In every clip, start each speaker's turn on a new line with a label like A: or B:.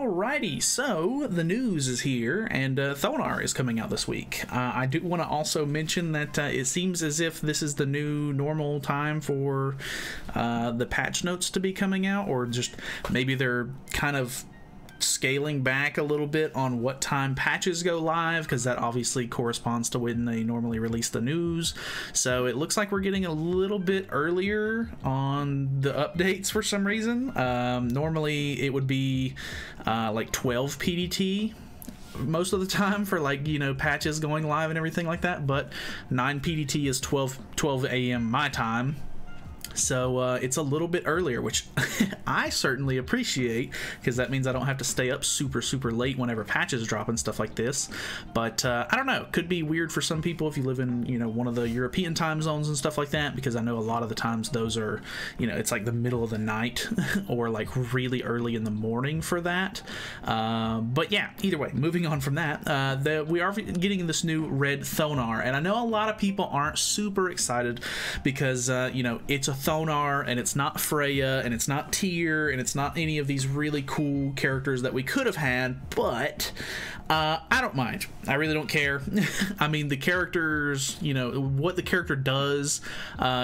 A: Alrighty, so the news is here, and Thonar is coming out this week. I do want to also mention that it seems as if this is the new normal time for the patch notes to be coming out, or just maybe they're kind of scaling back a little bit on what time patches go live, because that obviously corresponds to when they normally release the news. So it looks like we're getting a little bit earlier on the updates for some reason. Normally it would be like 12 PDT most of the time for, like, you know, patches going live and everything like that, but 9 PDT is 12 a.m. my time. So it's a little bit earlier, which I certainly appreciate, because that means I don't have to stay up super late whenever patches drop and stuff like this. But I don't know, could be weird for some people if you live in, you know, one of the European time zones and stuff like that, because I know a lot of the times those are, you know, it's like the middle of the night or like really early in the morning for that. But yeah, either way, moving on from that, we are getting this new red Thonar, and I know a lot of people aren't super excited because you know, it's a Thonar, and it's not Freya, and it's not Tyr, and it's not any of these really cool characters that we could have had, but I don't mind. I really don't care. I mean, the characters, you know, what the character does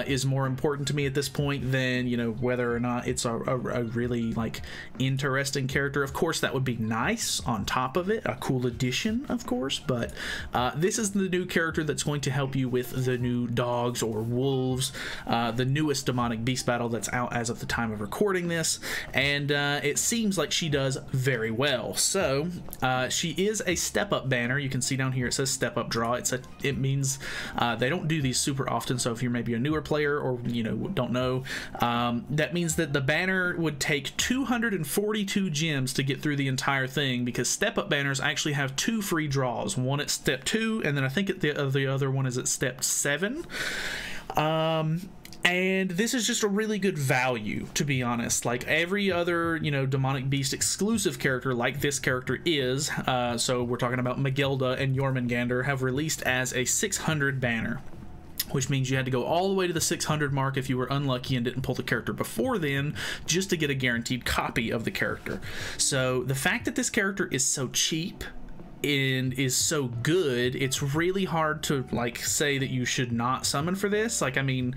A: is more important to me at this point than, you know, whether or not it's a really, like, interesting character. Of course, that would be nice on top of it, a cool addition, of course, but this is the new character that's going to help you with the new dogs or wolves, the newest demonic beast battle that's out as of the time of recording this, and it seems like she does very well. So she is a step up banner. You can see down here it says step up draw. It means they don't do these super often, so if you're maybe a newer player or, you know, don't know, that means that the banner would take 242 gems to get through the entire thing, because step up banners actually have 2 free draws, one at step 2 and then I think the other one is at step 7. And this is just a really good value, to be honest. Like every other, you know, demonic beast exclusive character like this character is, so we're talking about Magelda and Jormungandr, have released as a 600 banner, which means you had to go all the way to the 600 mark if you were unlucky and didn't pull the character before then, just to get a guaranteed copy of the character. So the fact that this character is so cheap and is so good, it's really hard to, like, say that you should not summon for this. Like, I mean,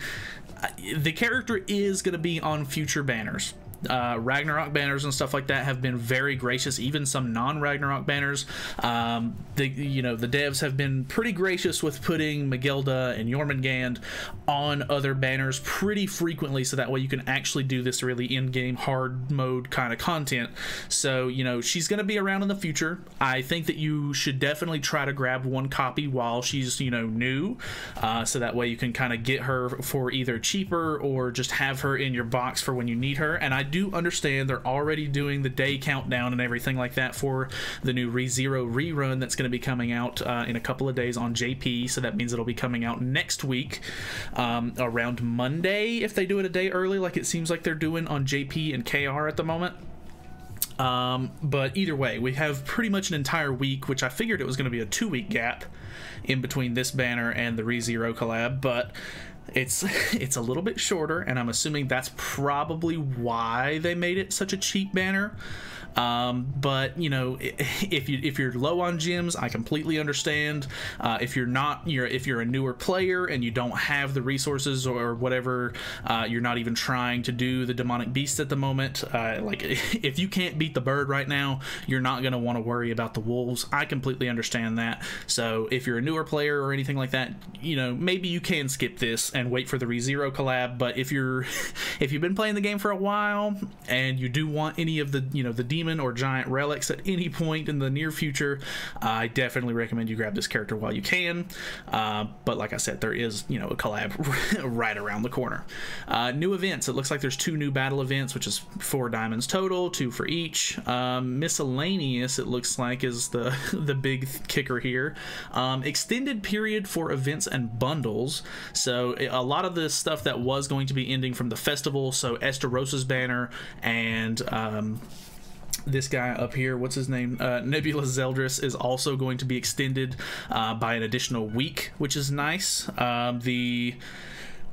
A: the character is going to be on future banners. Ragnarok banners and stuff like that have been very gracious. Even some non-Ragnarok banners, you know, the devs have been pretty gracious with putting Magelda and Jormungandr on other banners pretty frequently, so that way you can actually do this really in-game hard mode kind of content. So, you know, she's going to be around in the future. I think that you should definitely try to grab one copy while she's, you know, new, so that way you can kind of get her for either cheaper or just have her in your box for when you need her. And I do understand they're already doing the day countdown and everything like that for the new ReZero rerun that's going to be coming out in a couple of days on JP, so that means it'll be coming out next week around Monday if they do it a day early, like it seems like they're doing on JP and KR at the moment. But either way, we have pretty much an entire week, which I figured it was going to be a 2-week gap in between this banner and the ReZero collab, but it's a little bit shorter, and I'm assuming that's probably why they made it such a cheap banner. But you know, if you're low on gems, I completely understand. If you're not, if you're a newer player and you don't have the resources or whatever, you're not even trying to do the demonic beasts at the moment, like if you can't beat the bird right now, you're not going to want to worry about the wolves. I completely understand that. So if you're a newer player or anything like that, you know, maybe you can skip this and wait for the ReZero collab. But if you've been playing the game for a while and you do want any of the, you know, the demon or giant relics at any point in the near future, I definitely recommend you grab this character while you can. But like I said, there is, you know, a collab right around the corner. New events. It looks like there's 2 new battle events, which is 4 diamonds total, 2 for each. Miscellaneous, it looks like, is the big kicker here. Extended period for events and bundles. So a lot of the stuff that was going to be ending from the festival, so Esterosa's banner and this guy up here, what's his name, Nebula Zeldris, is also going to be extended by an additional week, which is nice. The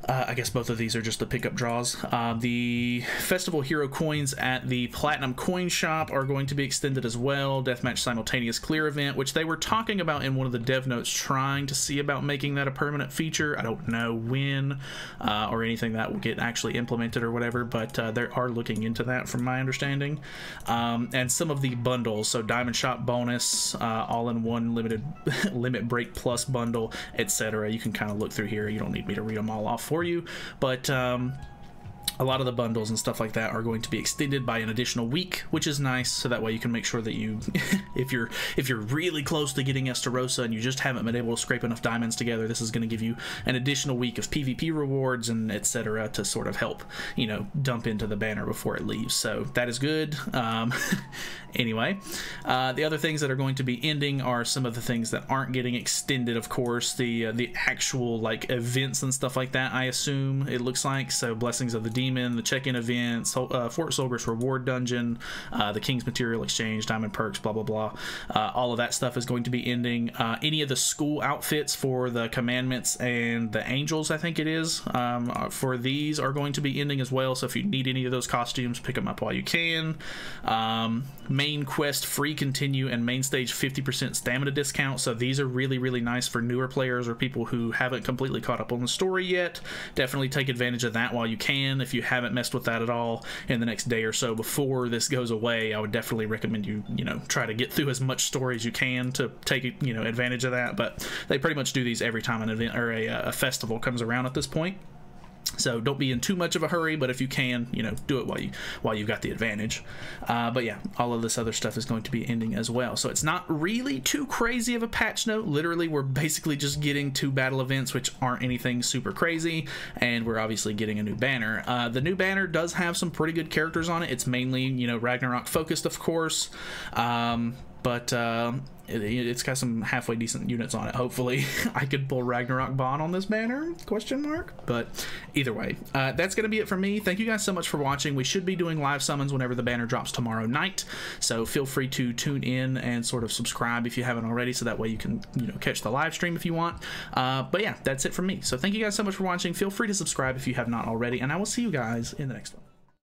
A: I guess both of these are just the pickup draws. The Festival Hero coins at the Platinum Coin Shop are going to be extended as well. Deathmatch Simultaneous Clear event, which they were talking about in one of the dev notes, trying to see about making that a permanent feature. I don't know when or anything that will get actually implemented or whatever, but they are looking into that from my understanding. And some of the bundles, so Diamond Shop bonus, all-in-one limited limit break plus bundle, etc. You can kind of look through here. You don't need me to read them all off for you, but a lot of the bundles and stuff like that are going to be extended by an additional week, which is nice, so that way you can make sure that you if you're really close to getting Estarossa and you just haven't been able to scrape enough diamonds together, this is going to give you an additional week of PvP rewards and etc. to sort of help, you know, dump into the banner before it leaves. So that is good. Anyway, the other things that are going to be ending are some of the things that aren't getting extended, of course. The actual like events and stuff like that, I assume it looks like. So Blessings of the Demon, the check-in events, Fort Solgris reward dungeon, the King's Material Exchange, Diamond Perks, blah blah blah. All of that stuff is going to be ending. Any of the school outfits for the Commandments and the Angels, I think it is, for these are going to be ending as well. So if you need any of those costumes, pick them up while you can. Main quest free continue and main stage 50% stamina discount. So these are really nice for newer players or people who haven't completely caught up on the story yet. Definitely take advantage of that while you can. If you haven't messed with that at all in the next day or so before this goes away, I would definitely recommend you try to get through as much story as you can to take advantage of that. But they pretty much do these every time an event or a festival comes around at this point. So don't be in too much of a hurry, but if you can, do it while you've got the advantage. But yeah, all of this other stuff is going to be ending as well. So it's not really too crazy of a patch note. Literally, we're basically just getting 2 battle events, which aren't anything super crazy, and we're obviously getting a new banner. The new banner does have some pretty good characters on it. It's mainly, Ragnarok focused, of course. But it's got some halfway decent units on it. Hopefully I could pull Ragnarok Bond on this banner, question mark. But either way, that's going to be it for me. Thank you guys so much for watching. We should be doing live summons whenever the banner drops tomorrow night, so feel free to tune in and sort of subscribe if you haven't already, so that way you can catch the live stream if you want. But yeah, that's it from me. So thank you guys so much for watching. Feel free to subscribe if you have not already, and I will see you guys in the next one.